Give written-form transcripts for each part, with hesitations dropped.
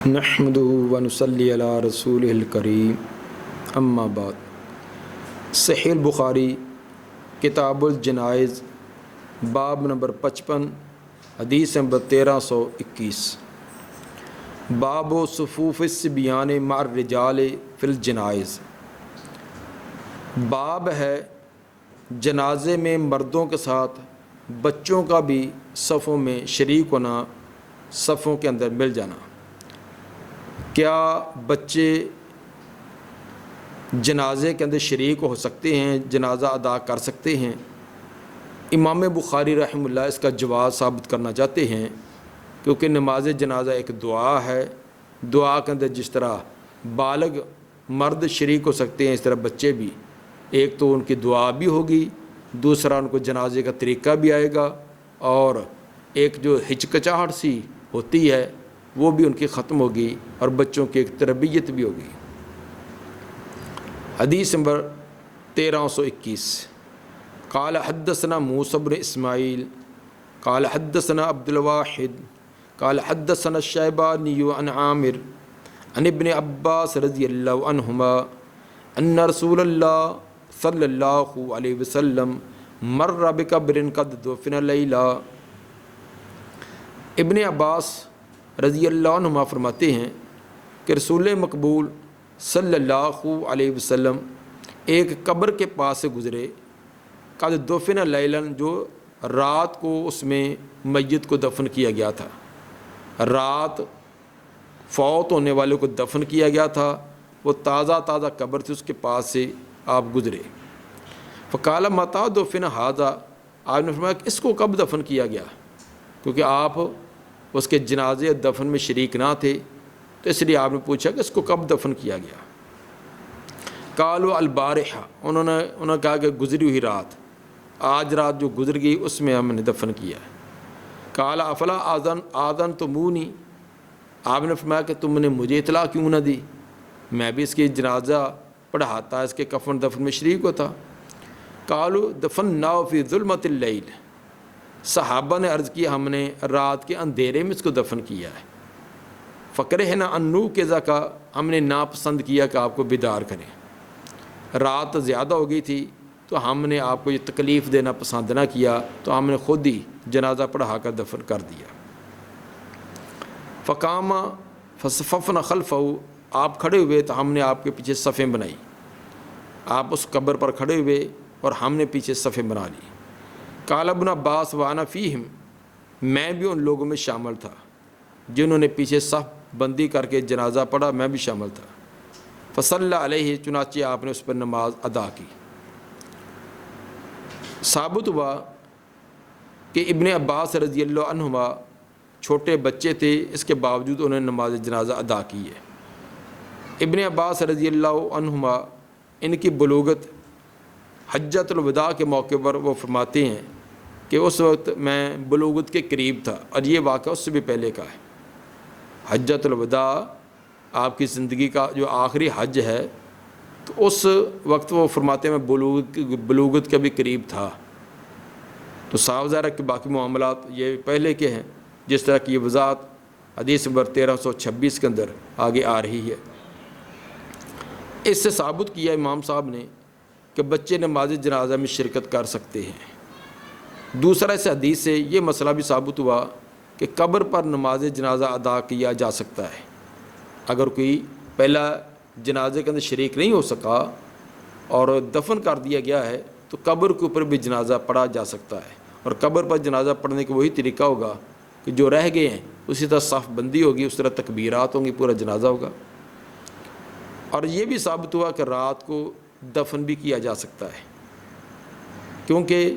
نحمدہ ونصلی علی رسولہ الکریم اما بعد۔ صحیح البخاری کتاب الجنائز باب نمبر 55 حدیث نمبر 1321 باب صفوف الصبیان مع الرجال فی الجنائز۔ باب ہے جنازے میں مردوں کے ساتھ بچوں کا بھی صفوں میں شریک ہونا، صفوں کے اندر مل جانا۔ کیا بچے جنازے کے اندر شریک ہو سکتے ہیں، جنازہ ادا کر سکتے ہیں؟ امام بخاری رحمہ اللہ اس کا جواز ثابت کرنا چاہتے ہیں، کیونکہ نماز جنازہ ایک دعا ہے۔ دعا کے اندر جس طرح بالغ مرد شریک ہو سکتے ہیں، اس طرح بچے بھی۔ ایک تو ان کی دعا بھی ہوگی، دوسرا ان کو جنازے کا طریقہ بھی آئے گا، اور ایک جو ہچکچاہٹ سی ہوتی ہے وہ بھی ان کی ختم ہوگی، اور بچوں کی ایک تربیت بھی ہوگی۔ حدیث نمبر 1321 قال حدثنا موسى بن اسماعیل قال حدثنا عبد الواحد قال حدثنا الشیبانی عن عامر عن ابن عباس رضی اللہ عنہما ان رسول اللہ صلی اللہ علیہ وسلم مر بقبر قد دفن لیلا۔ ابن عباس رضی اللہ عنہما فرماتے ہیں کہ رسول مقبول صلی اللہ علیہ وسلم ایک قبر کے پاس سے گزرے، قد دفن لیلاً، جو رات کو اس میں میت کو دفن کیا گیا تھا، رات فوت ہونے والے کو دفن کیا گیا تھا، وہ تازہ قبر تھی، اس کے پاس سے آپ گزرے۔ فقال متی دفن ھذا، آپ نے فرمایا کہ اس کو کب دفن کیا گیا؟ کیونکہ آپ اس کے جنازے دفن میں شریک نہ تھے، تو اس لیے آپ نے پوچھا کہ اس کو کب دفن کیا گیا؟ قالوا البارحہ، انہوں نے کہا کہ گزری ہوئی رات، آج رات جو گزر گئی اس میں ہم نے دفن کیا ہے۔ قال افلا آذنتمونی، آپ نے فرمایا کہ تم نے مجھے اطلاع کیوں نہ دی، میں بھی اس کی جنازہ پڑھاتا، اس کے کفن دفن میں شریک ہوتا۔ قالوا دفناہ فی ظلمۃ اللیل، صحابہ نے عرض کی ہم نے رات کے اندھیرے میں اس کو دفن کیا ہے۔ فکرہنا ان نوقظ کا، ہم نے ناپسند کیا کہ آپ کو بیدار کریں، رات زیادہ ہو گئی تھی تو ہم نے آپ کو یہ تکلیف دینا پسند نہ کیا، تو ہم نے خود ہی جنازہ پڑھا کر دفن کر دیا۔ فقام فصففنا خلفہ، آپ کھڑے ہوئے تو ہم نے آپ کے پیچھے صفیں بنائی، آپ اس قبر پر کھڑے ہوئے اور ہم نے پیچھے صفیں بنا لی۔ قال ابن عباس وانا فیہم، میں بھی ان لوگوں میں شامل تھا جنہوں نے پیچھے صف بندی کر کے جنازہ پڑھا، میں بھی شامل تھا۔ فصلی علیہ، چنانچہ آپ نے اس پر نماز ادا کی۔ ثابت ہوا کہ ابن عباس رضی اللہ عنہما چھوٹے بچے تھے، اس کے باوجود انہوں نے نماز جنازہ ادا کی ہے۔ ابن عباس رضی اللہ عنہما ان کی بلوغت حجۃ الوداع کے موقع پر وہ فرماتے ہیں کہ اس وقت میں بلوغت کے قریب تھا، اور یہ واقعہ اس سے بھی پہلے کا ہے۔ حجۃ الوداع آپ کی زندگی کا جو آخری حج ہے، تو اس وقت وہ فرماتے ہیں میں بلوغت کے بھی قریب تھا۔ تو صاف ظاہر ہے کہ باقی معاملات یہ پہلے کے ہیں، جس طرح کی یہ وضاحت حدیث نمبر 1326 کے اندر آگے آ رہی ہے۔ اس سے ثابت کیا امام صاحب نے کہ بچے نماز جنازہ میں شرکت کر سکتے ہیں۔ دوسرا اس حدیث سے یہ مسئلہ بھی ثابت ہوا کہ قبر پر نماز جنازہ ادا کیا جا سکتا ہے۔ اگر کوئی پہلا جنازے کے اندر شریک نہیں ہو سکا اور دفن کر دیا گیا ہے، تو قبر کے اوپر بھی جنازہ پڑھا جا سکتا ہے، اور قبر پر جنازہ پڑھنے کا وہی طریقہ ہوگا کہ جو رہ گئے ہیں اسی طرح صف بندی ہوگی، اس طرح تکبیرات ہوں گی، پورا جنازہ ہوگا۔ اور یہ بھی ثابت ہوا کہ رات کو دفن بھی کیا جا سکتا ہے، کیونکہ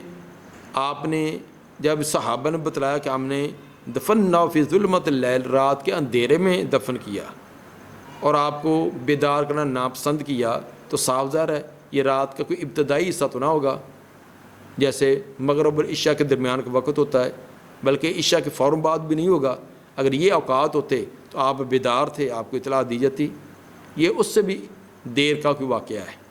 آپ نے جب صحابہ نے بتلایا کہ ہم نے دفننا فی ظلمۃ اللیل، رات کے اندھیرے میں دفن کیا، اور آپ کو بیدار کرنا ناپسند کیا، تو صاف ظاہر ہے یہ رات کا کوئی ابتدائی حصہ تو نہ ہوگا، جیسے مغرب اور عشاء کے درمیان کا وقت ہوتا ہے، بلکہ عشاء کے فوراً بعد بھی نہیں ہوگا۔ اگر یہ اوقات ہوتے تو آپ بیدار تھے، آپ کو اطلاع دی جاتی۔ یہ اس سے بھی دیر کا کوئی واقعہ ہے،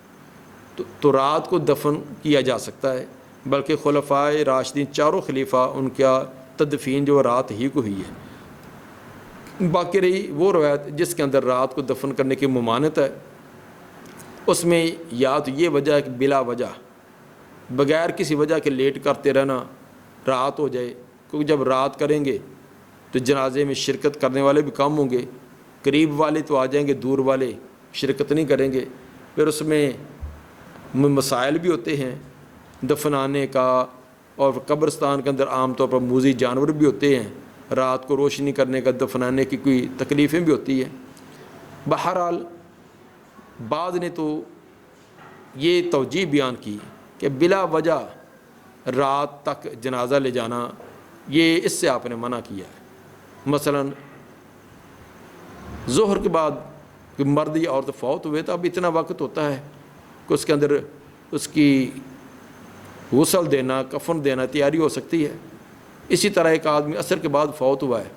تو رات کو دفن کیا جا سکتا ہے، بلکہ خلفائے راشدین چاروں خلیفہ ان کا تدفین جو رات ہی کو ہوئی ہے۔ باقی رہی وہ روایت جس کے اندر رات کو دفن کرنے کی ممانعت ہے، اس میں یا تو یہ وجہ ہے کہ بلا وجہ بغیر کسی وجہ کے لیٹ کرتے رہنا، رات ہو جائے، کیونکہ جب رات کریں گے تو جنازے میں شرکت کرنے والے بھی کم ہوں گے، قریب والے تو آ جائیں گے، دور والے شرکت نہیں کریں گے، پھر اس میں مسائل بھی ہوتے ہیں دفنانے کا، اور قبرستان کے اندر عام طور پر موذی جانور بھی ہوتے ہیں، رات کو روشنی کرنے کا، دفنانے کی کوئی تکلیفیں بھی ہوتی ہیں۔ بہرحال بعض نے تو یہ توجیہ بیان کی کہ بلا وجہ رات تک جنازہ لے جانا، یہ اس سے آپ نے منع کیا ہے۔ مثلا ظہر کے بعد کہ مرد یا عورت فوت ہوئے تو اب اتنا وقت ہوتا ہے کہ اس کے اندر اس کی غسل دینا، کفن دینا تیاری ہو سکتی ہے۔ اسی طرح ایک آدمی عصر کے بعد فوت ہوا ہے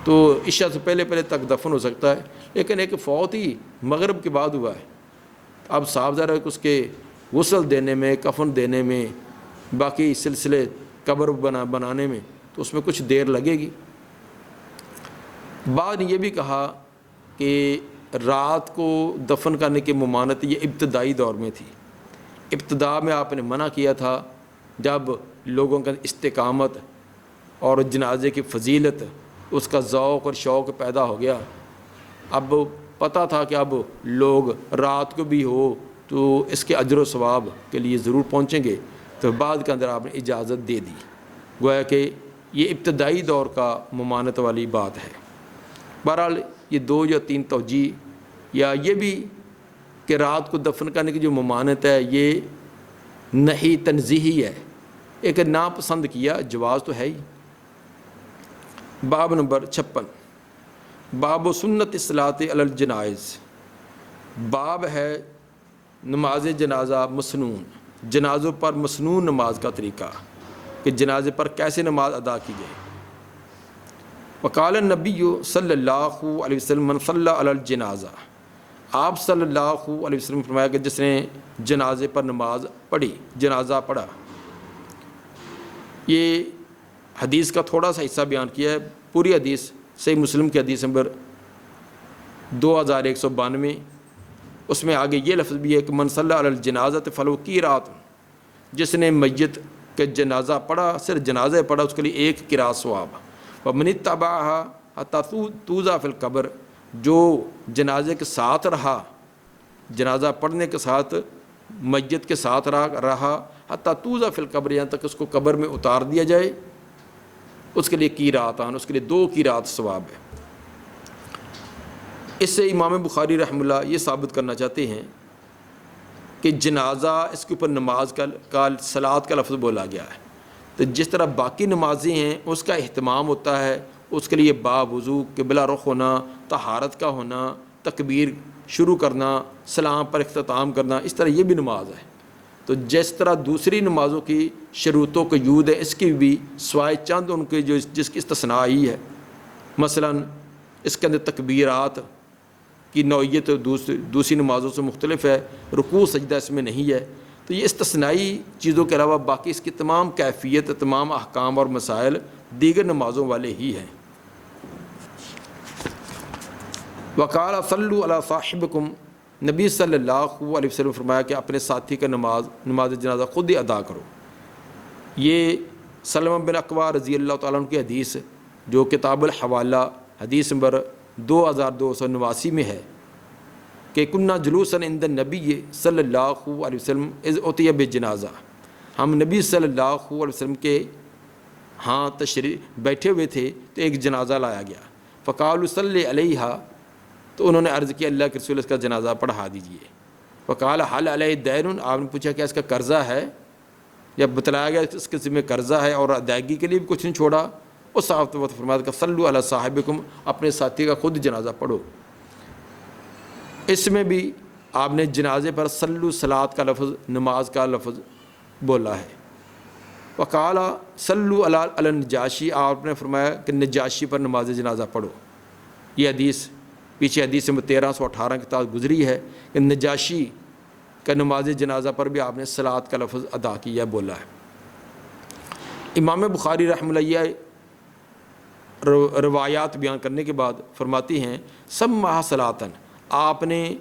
تو عشاء سے پہلے تک دفن ہو سکتا ہے، لیکن ایک فوت ہی مغرب کے بعد ہوا ہے، اب صاف ظاہر ہے کہ اس کے غسل دینے میں، کفن دینے میں، باقی سلسلے قبر بنانے میں تو اس میں کچھ دیر لگے گی۔ بعد نے یہ بھی کہا کہ رات کو دفن کرنے کی ممانعت یہ ابتدائی دور میں تھی، ابتدا میں آپ نے منع کیا تھا جب لوگوں کا استقامت اور جنازے کی فضیلت، اس کا ذوق اور شوق پیدا ہو گیا، اب پتہ تھا کہ اب لوگ رات کو بھی ہو تو اس کے اجر و ثواب کے لیے ضرور پہنچیں گے، تو بعد کے اندر آپ نے اجازت دے دی، گویا کہ یہ ابتدائی دور کا ممانعت والی بات ہے۔ بہرحال یہ 2 یا 3 توجیہ، یا یہ بھی کہ رات کو دفن کرنے کی جو ممانعت ہے یہ نہیں تنزیہی ہے، ایک ناپسند کیا، جواز تو ہے ہی۔ باب نمبر 56، باب و سنت صلاۃ علی الجنائز، باب ہے نماز جنازہ مسنون، جنازوں پر مسنون نماز کا طریقہ، کہ جنازے پر کیسے نماز ادا کی جائے۔ وقال النبی صلی اللہ علیہ وسلم من صلی علی الجنازہ، آپ صلی اللہ علیہ وسلم فرمایا کہ جس نے جنازے پر نماز پڑھی، جنازہ پڑھا۔ یہ حدیث کا تھوڑا سا حصہ بیان کیا ہے، پوری حدیث صحیح مسلم کی حدیث نمبر 2192، اس میں آگے یہ لفظ بھی ہے کہ من صلی علی الجنازہ فلو قیرات، جس نے میت کے جنازہ پڑھا، صرف جنازہ پڑھا، اس کے لیے 1 قرات ثواب۔ ومن اتبعها حتی توضع فی القبر، جو جنازے کے ساتھ رہا، جنازہ پڑھنے کے ساتھ میت کے ساتھ رہا، حتی توضع فی القبر، یہاں تک اس کو قبر میں اتار دیا جائے، اس کے لیے قیراتان، اس کے لیے 2 قرات ثواب ہے۔ اس سے امام بخاری رحمہ اللہ یہ ثابت کرنا چاہتے ہیں کہ جنازہ، اس کے اوپر نماز کا صلاۃ کا لفظ بولا گیا ہے، تو جس طرح باقی نمازیں ہیں اس کا اہتمام ہوتا ہے، اس کے لیے باوضو قبلہ رخ ہونا، طہارت کا ہونا، تکبیر شروع کرنا، سلام پر اختتام کرنا، اس طرح یہ بھی نماز ہے۔ تو جس طرح دوسری نمازوں کی شروط و قیود ہے، اس کی بھی سوائے چند ان کے جس کی استثناء آئی ہے، مثلا اس کے اندر تکبیرات کی نوعیت دوسری نمازوں سے مختلف ہے، رکوع سجدہ اس میں نہیں ہے، تو یہ استثنائی چیزوں کے علاوہ باقی اس کی تمام کیفیت، تمام احکام اور مسائل دیگر نمازوں والے ہی ہیں۔ وقال صلوا علی صاحبکم، نبی صلی اللہ علیہ وسلم فرمایا کہ اپنے ساتھی کا نماز جنازہ خود ہی ادا کرو۔ یہ سلمہ بن اکوع رضی اللہ تعالیٰ عنہ کی حدیث جو کتاب الحوالہ حدیث نمبر 2289 میں ہے کہ کنہ جلوسا عند النبی صلی اللہ علیہ وسلم اذ اتی بجنازہ، ہم نبی صلی اللہ علیہ وسلم کے ہاں تشریف بیٹھے ہوئے تھے تو ایک جنازہ لایا گیا، فقالوا صلی علیہا، تو انہوں نے عرض کیا اللہ کے رسول اس کا جنازہ پڑھا دیجئے۔ فقال حل علیہ دین، آپ نے پوچھا کہ اس کا قرضہ ہے، جب بتلایا گیا اس کے ذمہ قرضہ ہے اور ادائیگی کے لیے بھی کچھ نہیں چھوڑا، اس صاحب وقت فرمایا کہ صلوا علی صاحبکم، اپنے ساتھی کا خود جنازہ پڑھو۔ اس میں بھی آپ نے جنازے پر صلو صلاۃ کا لفظ، نماز کا لفظ بولا ہے۔ وقال صلو علی النجاشی، آپ نے فرمایا کہ نجاشی پر نماز جنازہ پڑھو۔ یہ حدیث پیچھے حدیث میں 1318 کے تحت گزری ہے کہ نجاشی کا نماز جنازہ پر بھی آپ نے صلاۃ کا لفظ ادا کیا، بولا ہے۔ امام بخاری رحمہ اللہ یہ روایات بیان کرنے کے بعد فرماتی ہیں سمّاھا صلاۃً، آپ نے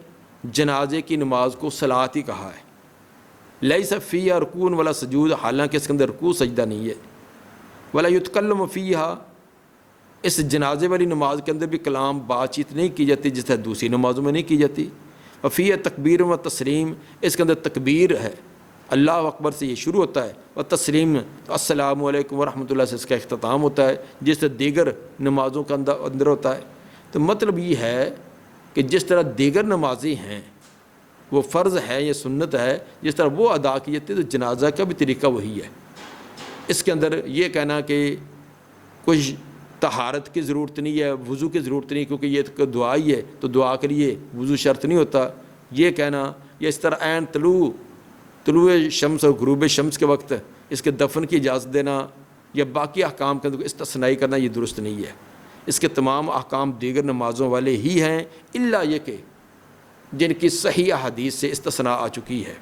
جنازے کی نماز کو صلاۃ ہی کہا ہے، لیس فیہا رکوع ولا سجود، حالانکہ اس کے اندر رکوع سجدہ نہیں ہے، ولا یتکلم فیہا، اس جنازے والی نماز کے اندر بھی کلام بات چیت نہیں کی جاتی جس طرح دوسری نمازوں میں نہیں کی جاتی، وفیہ تکبیر و تسلیم، اس کے اندر تکبیر ہے، اللہ اکبر سے یہ شروع ہوتا ہے، و تسلیم السلام علیکم ورحمۃ اللہ سے اس کا اختتام ہوتا ہے، جس طرح دیگر نمازوں کا اندر ہوتا ہے۔ تو مطلب یہ ہے کہ جس طرح دیگر نمازیں ہیں وہ فرض ہے یا سنت ہے، جس طرح وہ ادا کی جاتی ہے تو جنازہ کا بھی طریقہ وہی ہے۔ اس کے اندر یہ کہنا کہ کچھ طہارت کی ضرورت نہیں ہے، وضو کی ضرورت نہیں، کیونکہ یہ تو دعا ہی ہے تو دعا کے لیے وضو شرط نہیں ہوتا، یہ کہنا، یا اس طرح عین طلوع شمس اور غروب شمس کے وقت اس کے دفن کی اجازت دینا یا باقی احکام کے اندر استثنائی کرنا، یہ درست نہیں ہے۔ اس کے تمام احکام دیگر نمازوں والے ہی ہیں، الا یہ کہ جن کی صحیح احادیث سے استثناء آ چکی ہے۔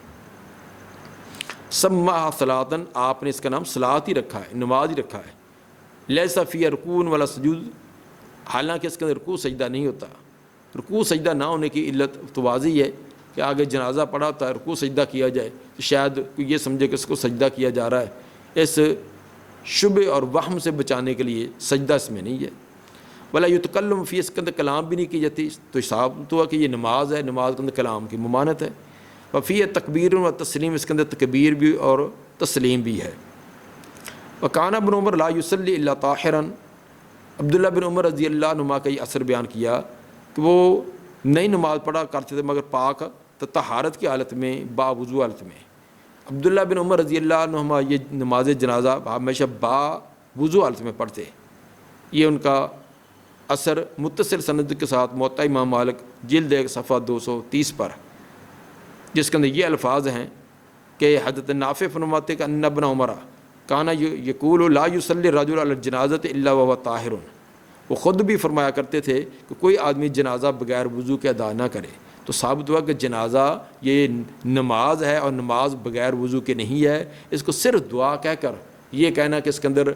سمّاھا صلاۃً، آپ نے اس کا نام صلاۃ ہی رکھا ہے، نماز ہی رکھا ہے، لیس فیہا رکوع ولا سجود، حالانکہ اس کے اندر رکوع سجدہ نہیں ہوتا۔ رکوع سجدہ نہ ہونے کی علت تو واضح ہے کہ آگے جنازہ پڑا ہوتا ہے، رکوع سجدہ کیا جائے تو شاید کوئی یہ سمجھے کہ اس کو سجدہ کیا جا رہا ہے، اس شبہ اور وہم سے بچانے کے لیے سجدہ اس میں نہیں ہے۔ ولا یتکلم فی، اس کے اندر کلام بھی نہیں کی جاتی، تو ثابت ہوا کہ یہ نماز ہے، نماز کے اندر کلام کی ممانعت ہے۔ وفیہ تکبیر و تسلیم، اس کے اندر تکبیر بھی اور تسلیم بھی ہے۔ وکان ابن عمر لا یصلی الا طاہرا، عبداللہ بن عمر رضی اللہ عنہما کا یہ اثر بیان کیا کہ وہ نئی نماز پڑھا کرتے تھے مگر پاک طہارت کی حالت میں، با وضو حالت میں۔ عبداللہ بن عمر رضی اللہ عنہما یہ نماز جنازہ ہمیشہ با وضو حالت میں پڑھتے، یہ ان کا اثر متصل سند کے ساتھ موطا امام مالک جلد 1 صفحہ 230 پر، جس کے اندر یہ الفاظ ہیں کہ حضرت نافع فرماتے کہ ان ابن عمر کانا یقول لا یصلی الرجل علی الجنازۃ الا وهو طاہر، وہ خود بھی فرمایا کرتے تھے کہ کوئی آدمی جنازہ بغیر وضو کے ادا نہ کرے۔ تو ثابت ہوا کہ جنازہ یہ نماز ہے اور نماز بغیر وضو کے نہیں ہے، اس کو صرف دعا کہہ کر یہ کہنا کہ اس کے اندر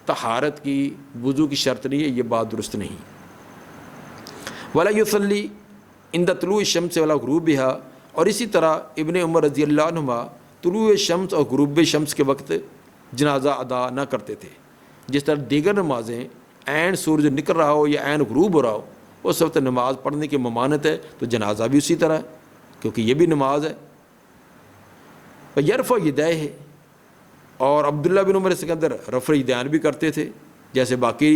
طہارت کی وضو کی شرط نہیں ہے، یہ بات درست نہیں۔ ولا یصلی عند طلوع الشمس ولا غروبها، اور اسی طرح ابن عمر رضی اللہ عنہما طلوع شمس اور غروب شمس کے وقت جنازہ ادا نہ کرتے تھے، جس طرح دیگر نمازیں عین سورج نکل رہا ہو یا عین غروب ہو رہا ہو اس وقت نماز پڑھنے کی ممانعت ہے، تو جنازہ بھی اسی طرح ہے کیونکہ یہ بھی نماز ہے۔ یرفع یدیہ، اور عبداللہ بن عمر اس کے اندر رفع یدین بھی کرتے تھے، جیسے باقی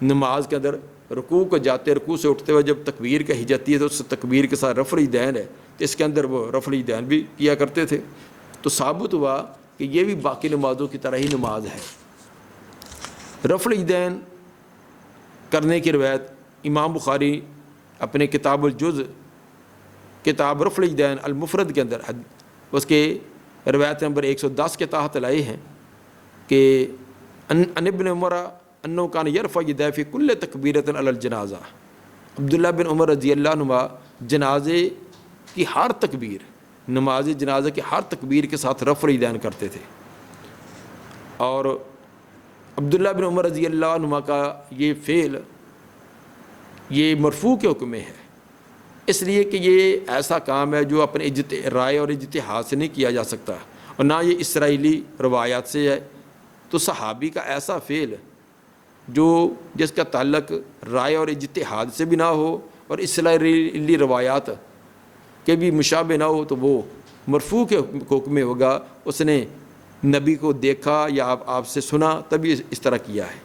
نماز کے اندر رکوع کو جاتے، رکوع سے اٹھتے ہوئے جب تکبیر کہی جاتی ہے تو اس تکبیر کے ساتھ رفع یدین ہے، تو اس کے اندر وہ رفع یدین بھی کیا کرتے تھے۔ تو ثابت ہوا کہ یہ بھی باقی نمازوں کی طرح ہی نماز ہے۔ رفع یدین کرنے کی روایت امام بخاری اپنے کتاب الجز، کتاب رفع یدین المفرد کے اندر اس کے روایت نمبر 110 کے تحت لائے ہیں کہ ان ابن عمر انه كان يرفع يديه في كل تکبیرۃ علی الجنازہ، عبداللہ بن عمر رضی اللہ عنہ جنازے کی ہر تکبیر، نماز جنازہ کی ہر تکبیر کے ساتھ رفع یدین کرتے تھے۔ اور عبداللہ بن عمر رضی اللہ عنہ کا یہ فعل یہ مرفوع کے حکم میں ہے، اس لیے کہ یہ ایسا کام ہے جو اپنے رائے اور اجتہاد سے نہیں کیا جا سکتا، اور نہ یہ اسرائیلی روایات سے ہے۔ تو صحابی کا ایسا فعل جو جس کا تعلق رائے اور اجتہاد سے بھی نہ ہو اور اسرائیلی روایات کے بھی مشابہ نہ ہو، تو وہ مرفوع کے حکم میں ہوگا، اس نے نبی کو دیکھا یا آپ سے سنا تبھی اس طرح کیا ہے۔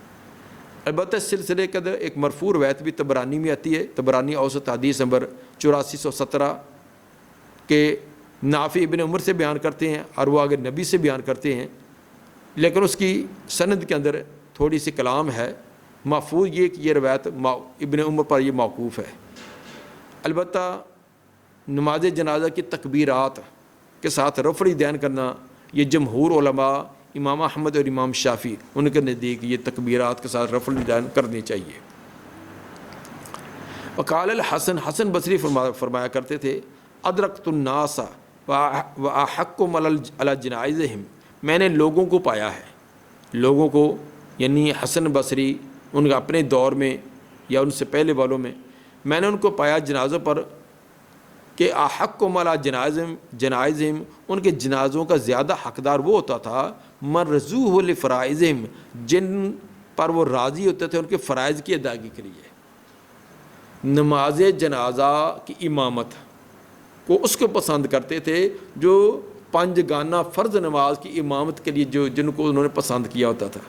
البتہ اس سلسلے کے اندر ایک مرفوع روایت بھی طبرانی میں آتی ہے، طبرانی اوسط حدیث نمبر 8417 کہ نافع ابن عمر سے بیان کرتے ہیں اور وہ آگے نبی سے بیان کرتے ہیں، لیکن اس کی سند کے اندر تھوڑی سی کلام ہے۔ محفوظ یہ کہ یہ روایت ابن عمر پر یہ موقوف ہے۔ البتہ نماز جنازہ کی تکبیرات کے ساتھ رفع یدین کرنا یہ جمہور علماء امام احمد اور امام شافعی ان کے نزدیک یہ تکبیرات کے ساتھ رفع یدین کرنی چاہیے۔ وقال الحسن، حسن بصری فرمایا کرتے تھے ادرکت الناس واحقم علی جنائزہم، میں نے لوگوں کو پایا ہے، لوگوں کو یعنی حسن بصری ان کے اپنے دور میں یا ان سے پہلے والوں میں نے ان کو پایا جنازوں پر کہ احق و ملا جنائزہم، ان کے جنازوں کا زیادہ حقدار وہ ہوتا تھا مرزوح لفرائضہم، جن پر وہ راضی ہوتے تھے ان کے فرائض کی ادائیگی کے لیے۔ نماز جنازہ کی امامت کو اس کو پسند کرتے تھے جو پنج گانہ فرض نماز کی امامت کے لیے جن کو انہوں نے پسند کیا ہوتا تھا۔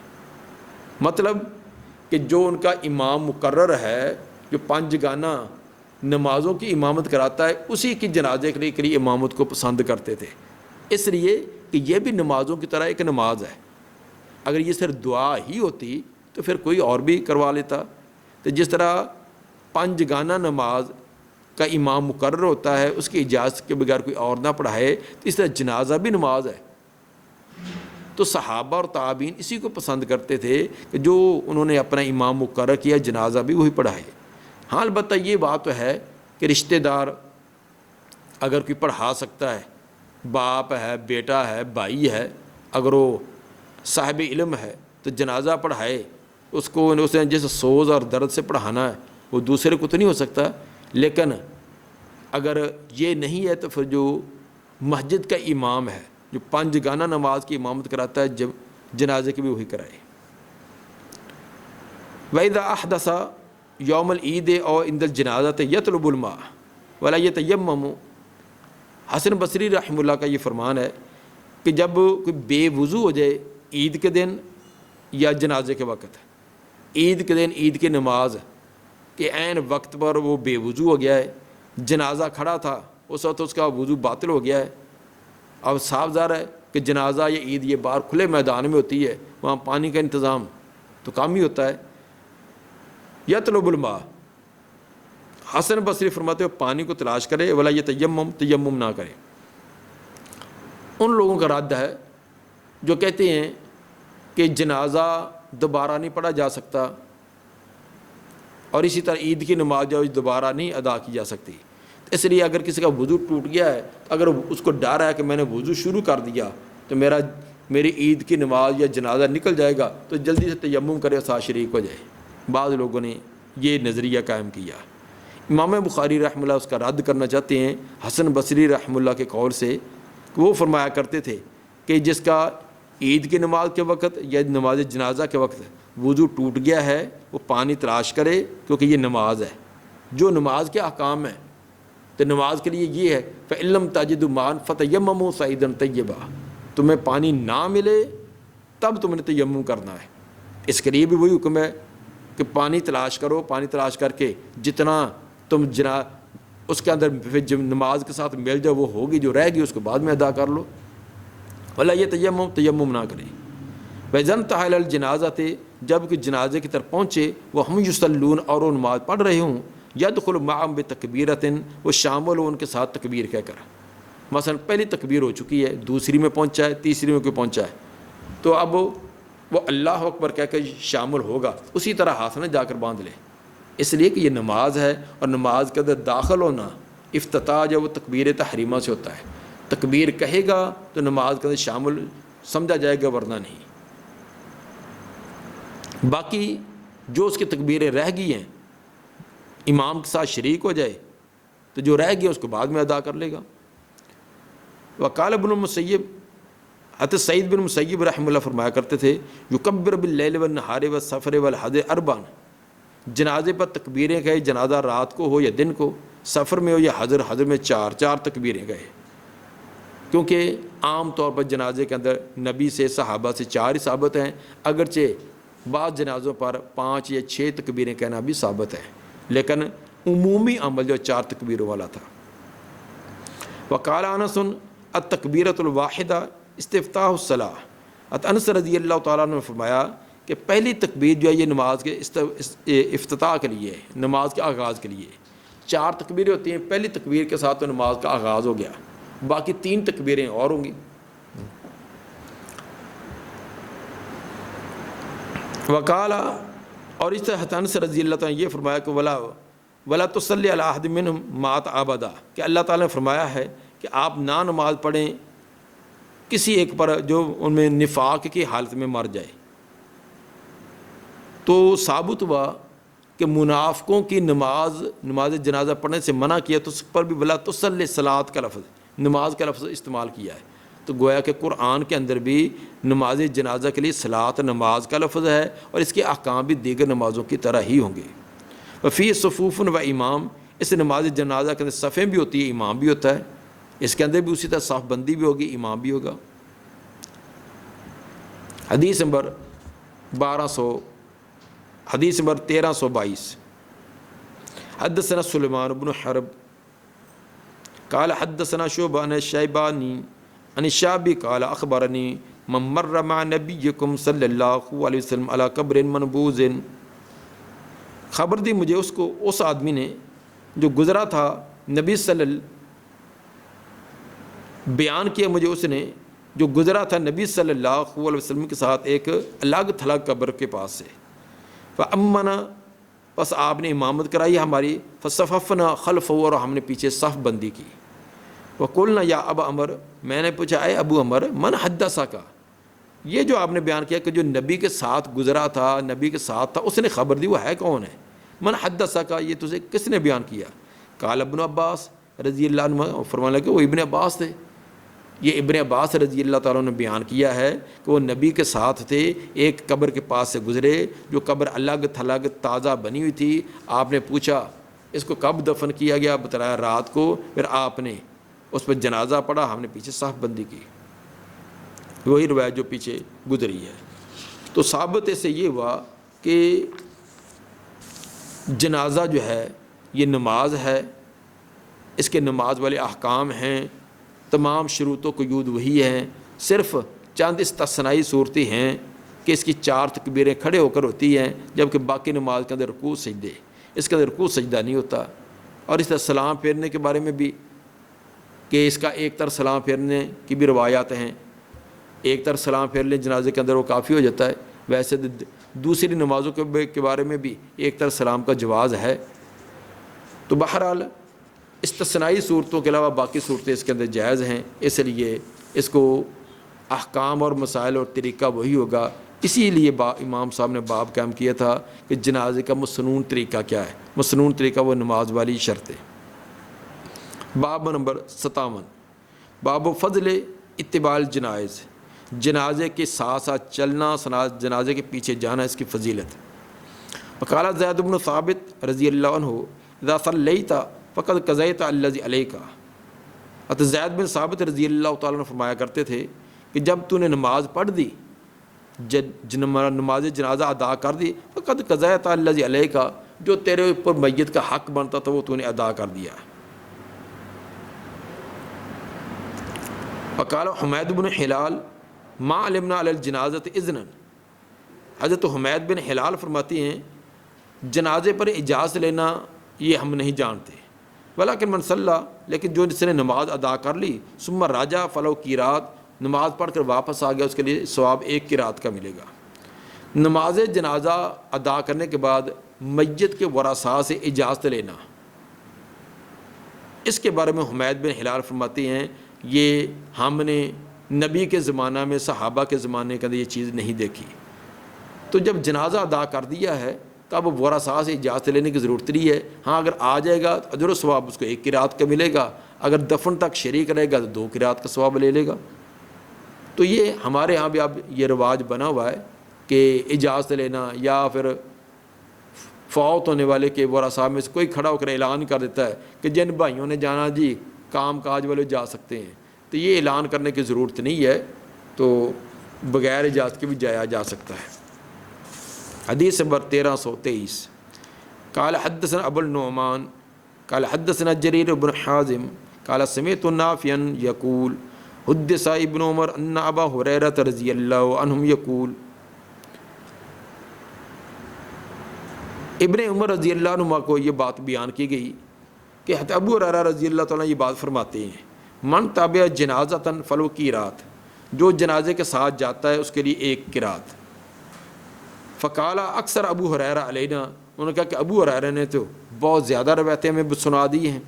مطلب کہ جو ان کا امام مقرر ہے، جو پنج گانہ نمازوں کی امامت کراتا ہے، اسی کی جنازے کے لیے امامت کو پسند کرتے تھے، اس لیے کہ یہ بھی نمازوں کی طرح ایک نماز ہے۔ اگر یہ صرف دعا ہی ہوتی تو پھر کوئی اور بھی کروا لیتا۔ تو جس طرح پنج گانہ نماز کا امام مقرر ہوتا ہے، اس کی اجازت کے بغیر کوئی اور نہ پڑھائے، تو اس طرح جنازہ بھی نماز ہے۔ تو صحابہ اور تابعین اسی کو پسند کرتے تھے کہ جو انہوں نے اپنا امام مقرر کیا، جنازہ بھی وہی پڑھائے۔ ہاں البتہ یہ بات تو ہے کہ رشتہ دار اگر کوئی پڑھا سکتا ہے، باپ ہے، بیٹا ہے، بھائی ہے، اگر وہ صاحب علم ہے تو جنازہ پڑھائے، اس نے جیسے سوز اور درد سے پڑھانا ہے، وہ دوسرے کو تو نہیں ہو سکتا۔ لیکن اگر یہ نہیں ہے تو پھر جو مسجد کا امام ہے، جو پنج گانہ نماز کی امامت کراتا ہے، جب جنازے کی بھی وہی کرائے۔ وَإِذَا أَحْدَثَ يَوْمَ الْعِيدِ أَوْ عِنْدَ الْجَنَازَةِ يَطْلُبُ الْمَاءَ وَلَا يَتَيَمَّمُ۔ حسن بصری رحمہ اللہ کا یہ فرمان ہے کہ جب کوئی بے وضو ہو جائے عید کے دن یا جنازے کے وقت، عید کے دن عید کی نماز کہ عین وقت پر وہ بے وضو ہو گیا ہے، جنازہ کھڑا تھا اس وقت اس کا وضو باطل ہو گیا ہے، اب صاف ظاہر ہے کہ جنازہ یا عید یہ باہر کھلے میدان میں ہوتی ہے، وہاں پانی کا انتظام تو کام ہی ہوتا ہے۔ یطلب الماء، حسن بصری فرماتے ہو پانی کو تلاش کرے، ولا یہ تیمم نہ کرے۔ ان لوگوں کا رد ہے جو کہتے ہیں کہ جنازہ دوبارہ نہیں پڑھا جا سکتا، اور اسی طرح عید کی نماز جو دوبارہ نہیں ادا کی جا سکتی، اس لیے اگر کسی کا وضو ٹوٹ گیا ہے، اگر اس کو ڈر ہے کہ میں نے وضو شروع کر دیا تو میری عید کی نماز یا جنازہ نکل جائے گا، تو جلدی سے تیمم کرے، ساتھ شریک ہو جائے۔ بعض لوگوں نے یہ نظریہ قائم کیا۔ امام بخاری رحمہ اللہ اس کا رد کرنا چاہتے ہیں حسن بصری رحمہ اللہ کے قول سے، کہ وہ فرمایا کرتے تھے کہ جس کا عید کی نماز کے وقت یا نماز جنازہ کے وقت وضو ٹوٹ گیا ہے، وہ پانی تلاش کرے، کیونکہ یہ نماز ہے، جو نماز کے احکام ہیں۔ تو نماز کے لیے یہ ہے فَإِن لَّمْ تَجِدُوا مَاءً فَتَيَمَّمُوا صَعِيدًا طَيِّبًا، تمہیں پانی نہ ملے تب تم نے تیمم کرنا ہے۔ اس کے لیے بھی وہی حکم ہے کہ پانی تلاش کرو، پانی تلاش کر کے جتنا تم اس کے اندر پھر جب نماز کے ساتھ مل جاؤ، وہ ہوگی، جو رہ گی اس کو بعد میں ادا کر لو، ولا یہ تیمم نہ کرے۔ وَإِذَا انْتَهَى إِلَى الْجَنَازَةِ، جب کہ جنازے کی طرف پہنچے، وَهُمْ يُصَلُّونَ، اور وہ نماز پڑھ رہے ہوں، يَدْخُلُ مَعَهُمْ بِتَكْبِيرَةٍ، وہ شامل ہو ان کے ساتھ تکبیر کہہ کر۔ مثلا پہلی تکبیر ہو چکی ہے، دوسری میں پہنچا ہے، تیسری میں کوئی پہنچا ہے، تو اب وہ اللہ اکبر کہہ کے شامل ہوگا، اسی طرح ہاتھ نہ جا کر باندھ لے، اس لیے کہ یہ نماز ہے، اور نماز کے اندر داخل ہونا افتتاح جو وہ تکبیر تحریمہ سے ہوتا ہے۔ تکبیر کہے گا تو نماز کے اندر شامل سمجھا جائے گا، ورنہ نہیں۔ باقی جو اس کی تکبیریں رہ گئی ہیں امام کے ساتھ شریک ہو جائے تو جو رہ گیا اس کو بعد میں ادا کر لے گا۔ وقال ابن المسیب، حضرت سعید بن مسیب رحمہ اللہ فرمایا کرتے تھے، یکبر باللیل والنہار والسفر والحضر اربعا، جنازے پر تکبیریں گئے، جنازہ رات کو ہو یا دن کو، سفر میں ہو یا حضر میں چار تکبیریں گئے، کیونکہ عام طور پر جنازے کے اندر نبی سے صحابہ سے 4 ہی ثابت ہیں، اگرچہ بعض جنازوں پر 5 یا 6 تکبیریں کہنا بھی ثابت ہے، لیکن عمومی عمل جو 4 تکبیروں والا تھا۔ وقال انس التکبیرۃ الواحدہ استفتاح الصلاۃ، انس رضی اللہ تعالیٰ عنہ نے فرمایا کہ پہلی تکبیر جو ہے یہ نماز کے افتتاح کے لیے، نماز کے آغاز کے لیے 4 تکبیریں ہوتی ہیں، پہلی تکبیر کے ساتھ تو نماز کا آغاز ہو گیا، باقی 3 تکبیریں اور ہوں گی۔ وقال، اور اس طرح انس رضی اللہ تعالیٰ نے یہ فرمایا کہ ولا تصلی علی احد منہم مات ابدا، کہ اللہ تعالیٰ نے فرمایا ہے کہ آپ نہ نماز پڑھیں کسی ایک پر جو ان میں نفاق کی حالت میں مر جائے۔ تو ثابت ہوا کہ منافقوں کی نماز جنازہ پڑھنے سے منع کیا، تو اس پر بھی ولا تصلی صلاۃ کا لفظ، نماز کا لفظ استعمال کیا ہے۔ تو گویا کہ قرآن کے اندر بھی نماز جنازہ کے لیے صلاۃ نماز کا لفظ ہے، اور اس کے احکام بھی دیگر نمازوں کی طرح ہی ہوں گے۔ وفی صفوف و امام، اس نماز جنازہ کے اندر صفیں بھی ہوتی ہے، امام بھی ہوتا ہے، اس کے اندر بھی اسی طرح صف بندی بھی ہوگی، امام بھی ہوگا۔ حدیث نمبر 1322، حدثنا سلیمان بن حرب قال حدثنا شعبہ عن الشیبانی عن الشعبی قال اخبرنی من مر مع نبیکم صلی اللہ علیہ وسلم علی قبر منبوذ، خبر دی مجھے اس آدمی نے جو گزرا تھا نبی بیان کیا مجھے اس نے جو گزرا تھا نبی صلی اللہ علیہ وسلم کے ساتھ ایک الگ تھلگ قبر کے پاس سے، فامنا، پس آپ نے امامت کرائی ہماری، فصففنا خلفہ، اور ہم نے پیچھے صف بندی کی۔ وقلنا یا ابا عمر، میں نے پوچھا اے ابو عمر، من حدثک، یہ جو آپ نے بیان کیا کہ جو نبی کے ساتھ گزرا تھا، نبی کے ساتھ تھا، اس نے خبر دی، وہ ہے کون ہے؟ من حدثک، یہ تجھے کس نے بیان کیا؟ قال ابن عباس رضی اللہ عنہ، فرمانے لگے وہ ابن عباس تھے۔ یہ ابن عباس رضی اللہ تعالیٰ نے بیان کیا ہے کہ وہ نبی کے ساتھ تھے، ایک قبر کے پاس سے گزرے، جو قبر الگ تھلگ تازہ بنی ہوئی تھی۔ آپ نے پوچھا اس کو کب دفن کیا گیا، بتلایا رات کو، پھر آپ نے اس پر جنازہ پڑھا، ہم نے پیچھے صف بندی کی، وہی روایت جو پیچھے گزری ہے۔ تو ثابت سے یہ ہوا کہ جنازہ جو ہے یہ نماز ہے، اس کے نماز والے احکام ہیں، تمام شروط و قیود وہی ہیں، صرف چند استثنائی صورتیں ہیں کہ اس کی 4 تکبیریں کھڑے ہو کر ہوتی ہیں، جبکہ باقی نماز کے اندر رکوع سجدے، اس کے اندر رکوع سجدہ نہیں ہوتا۔ اور اس طرح سلام پھیرنے کے بارے میں بھی کہ اس کا ایک طرف سلام پھیرنے کی بھی روایات ہیں، ایک طرف سلام پھیر لیں جنازے کے اندر وہ کافی ہو جاتا ہے۔ ویسے دوسری نمازوں کے بارے میں بھی ایک طرف سلام کا جواز ہے۔ تو بہرحال استثنائی صورتوں کے علاوہ باقی صورتیں اس کے اندر جائز ہیں، اس لیے اس کو احکام اور مسائل اور طریقہ وہی ہوگا۔ اسی لیے امام صاحب نے باب قائم کیا تھا کہ جنازے کا مسنون طریقہ کیا ہے۔ مسنون طریقہ وہ نماز والی شرط ہے۔ باب نمبر 57، باب فضل اتباع الجنائز، جنازے کے ساتھ ساتھ چلنا، جنازے کے پیچھے جانا، اس کی فضیلت۔ وقال زید بن ثابت رضی اللہ عنہ اذا صلیت فقد قضیت الذی علیک، حضرت زید بن ثابت رضی اللہ تعالیٰ عنہ فرمایا کرتے تھے کہ جب تو نے نماز پڑھ دی، نماز جنازہ ادا کر دی، فقد قضیت الذی علیک، جو تیرے اوپر میت کا حق بنتا تھا وہ تو نے ادا کر دیا۔ وقال حمید بن ہلال ما علمنا علی الجنازۃ اذنا، حضرت حمید بن ہلال فرماتی ہیں جنازے پر اجازت لینا یہ ہم نہیں جانتے، ولیکن من صلی، لیکن جو جس نے نماز ادا کر لی، ثم راجع فلو قیرات، نماز پڑھ کر واپس آ گیا، اس کے لیے ثواب 1 قرات کا ملے گا۔ نماز جنازہ ادا کرنے کے بعد میت کے ورثاء سے اجازت لینا، اس کے بارے میں حمید بن ہلال فرماتے ہیں یہ ہم نے نبی کے زمانہ میں، صحابہ کے زمانے کے اندر یہ چیز نہیں دیکھی۔ تو جب جنازہ ادا کر دیا ہے تو اب ورثاء سے اجازت لینے کی ضرورت نہیں ہے۔ ہاں اگر آ جائے گا تو اجر و ثواب اس کو 1 قرات کا ملے گا، اگر دفن تک شریک رہے گا تو 2 قرات کا ثواب لے گا۔ تو یہ ہمارے ہاں بھی اب یہ رواج بنا ہوا ہے کہ اجازت لینا، یا پھر فوت ہونے والے کے ورثاء میں سے کوئی کھڑا ہو کر اعلان کر دیتا ہے کہ جن بھائیوں نے جانا جی کام کاج والے جا سکتے ہیں، تو یہ اعلان کرنے کی ضرورت نہیں ہے، تو بغیر اجازت کے بھی جایا جا سکتا ہے۔ حدیث نمبر 1323، قال حدثنا ابو النعمان قال حدثنا جریر بن حازم قال سمعت نافعا یقول حدث ابن عمر ان ابا ہریرہ رضی اللہ عنہم یقول، ابن عمر رضی اللہ عنہ کو یہ بات بیان کی گئی کہ ابو ہریرہ رضی اللہ تعالیٰ یہ بات فرماتے ہیں من تابع جنازۃ فلو قیرات، جو جنازے کے ساتھ جاتا ہے اس کے لیے 1 قرات۔ فقال اکثر ابو ہریرہ علینا، انہوں نے کہا کہ ابو ہریرہ نے تو بہت زیادہ روایتیں ہمیں سنا دی ہیں۔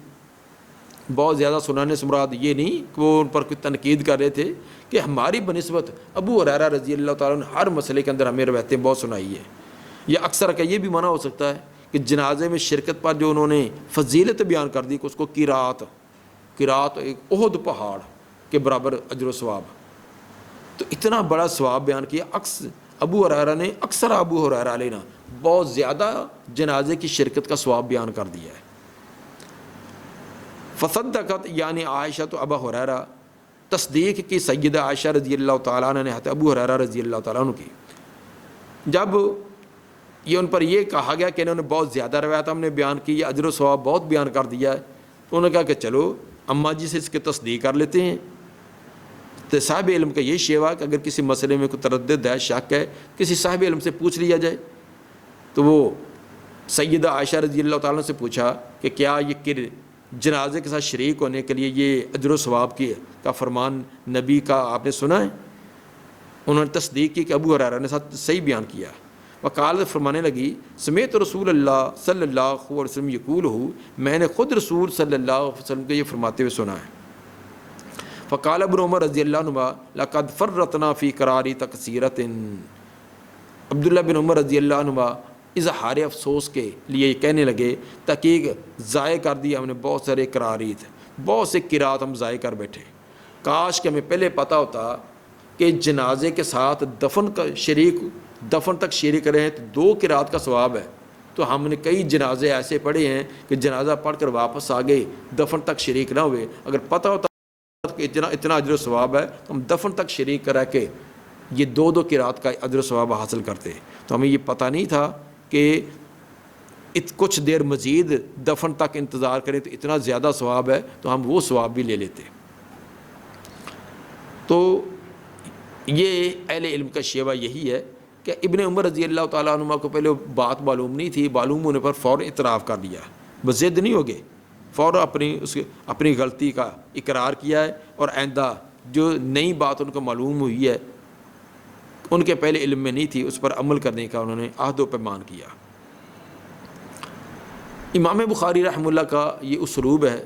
بہت زیادہ سنانے سے مراد یہ نہیں کہ وہ ان پر کوئی تنقید کر رہے تھے، کہ ہماری بنسبت ابو ہریرہ رضی اللہ تعالیٰ نے ہر مسئلے کے اندر ہمیں روایتیں بہت سنائی ہیں۔ یا اکثر کا یہ بھی منع ہو سکتا ہے کہ جنازے میں شرکت پر جو انہوں نے فضیلت بیان کر دی کہ اس کو قرات ایک احد پہاڑ کے برابر اجر و ثواب، تو اتنا بڑا ثواب بیان کیا۔ ابو ہریرہ نے اکثر ابو ہریرہ علیہ بہت زیادہ جنازے کی شرکت کا ثواب بیان کر دیا ہے۔ فصدقت یعنی عائشہ تو ابا ہریرہ، تصدیق کی سیدہ عائشہ رضی اللہ تعالیٰ عنہ نے ابو ہریرہ رضی اللہ تعالیٰ عنہ کی۔ جب یہ ان پر یہ کہا گیا کہ انہوں نے بہت زیادہ روایت ہم نے بیان کی، یہ اجر و ثواب بہت بیان کر دیا ہے، تو انہوں نے کہا کہ چلو اماں جی سے اس کی تصدیق کر لیتے ہیں۔ تو صاحب علم کا یہ شیوا کہ اگر کسی مسئلے میں کوئی تردد ہے، شک ہے، کسی صاحب علم سے پوچھ لیا جائے۔ تو وہ سیدہ عائشہ رضی اللہ تعالیٰ عنہ سے پوچھا کہ کیا یہ جنازے کے ساتھ شریک ہونے کے لیے یہ اجر و ثواب کا فرمان نبی کا آپ نے سنا ہے؟ انہوں نے تصدیق کی کہ ابو ہریرہ نے ساتھ صحیح بیان کیا۔ وقالت فرمانے لگی سمیت رسول اللہ صلی اللہ علیہ وسلم یقول ہو، میں نے خود رسول صلی اللہ علیہ وسلم کو یہ فرماتے ہوئے سنا ہے۔ فقال ابن عمر رضی اللہ عنہ لقد فرطنا فی قراری تقصیرۃ، عبداللہ بن عمر رضی اللہ عنہ اظہار افسوس کے لیے کہنے لگے تحقیق ضائع کر دیا ہم نے بہت سارے قراریت، بہت سے قرات ہم ضائع کر بیٹھے، کاش کہ ہمیں پہلے پتہ ہوتا کہ جنازے کے ساتھ دفن تک شریک رہے ہیں تو 2 قرات کا ثواب ہے، تو ہم نے کئی جنازے ایسے پڑھے ہیں کہ جنازہ پڑھ کر واپس آ گئے، دفن تک شریک نہ ہوئے۔ اگر پتہ ہوتا کہ اتنا اجر و ثواب ہے تو ہم دفن تک شریک کرا کے یہ 2 قرات کا اجر و ثواب حاصل کرتے۔ تو ہمیں یہ پتہ نہیں تھا کہ کچھ دیر مزید دفن تک انتظار کریں تو اتنا زیادہ ثواب ہے، تو ہم وہ ثواب بھی لے لیتے۔ تو یہ اہل علم کا شیوا یہی ہے کہ ابن عمر رضی اللہ تعالیٰ عنہ کو پہلے بات معلوم نہیں تھی، معلوم ہونے پر فوراً اعتراف کر لیا، بس ضد نہیں ہو گئے، فوراً اپنی غلطی کا اقرار کیا ہے، اور آئندہ جو نئی بات ان کو معلوم ہوئی ہے ان کے پہلے علم میں نہیں تھی اس پر عمل کرنے کا انہوں نے عہد و پیمان کیا۔ امام بخاری رحمہ اللہ کا یہ اسلوب ہے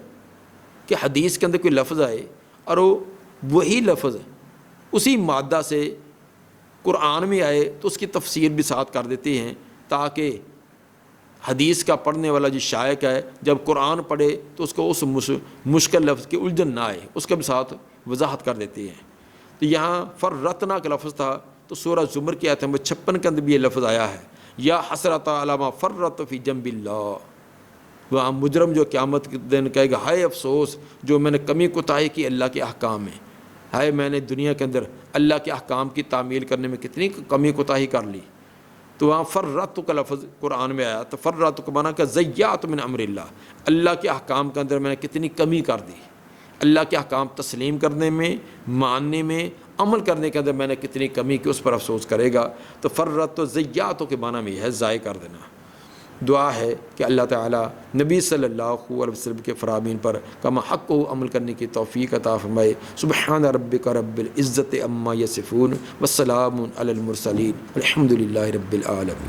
کہ حدیث کے اندر کوئی لفظ آئے اور وہی لفظ اسی مادہ سے قرآن میں آئے تو اس کی تفسیر بھی ساتھ کر دیتے ہیں، تاکہ حدیث کا پڑھنے والا جو شائق ہے جب قرآن پڑھے تو اس کو اس مشکل لفظ کی الجھن نہ آئے، اس کا بھی ساتھ وضاحت کر دیتے ہیں۔ تو یہاں فرطنا کا لفظ تھا تو سورہ زمر کی آیت نمبر 56 کے اندر بھی یہ لفظ آیا ہے، یا حسرۃ علی ما فرط فی جنب اللہ، وہاں مجرم جو قیامت کے دن کہے گا ہائے افسوس جو میں نے کمی کوتاہی کی اللہ کے احکام میں، ہائے میں نے دنیا کے اندر اللہ کے احکام کی تعمیل کرنے میں کتنی کمی کوتاہی کر لی۔ تو وہاں فرط کا لفظ قرآن میں آیا تو فرط کا معنی کہ ضیعت من امر اللہ کے احکام کے اندر میں نے کتنی کمی کر دی، اللہ کے احکام تسلیم کرنے میں، ماننے میں، عمل کرنے کے اندر میں نے کتنی کمی کی، اس پر افسوس کرے گا۔ تو فرط و ضیعت کے معنی میں ہے ضائع کر دینا۔ دعا ہے کہ اللہ تعالیٰ نبی صلی اللہ علیہ وسلم کے فرامین پر کما حق کو عمل کرنے کی توفیق عطا فرمائے۔ سبحان ربک رب العزت عما یصفون والسلام علی المرسلین الحمد للہ رب العالمین۔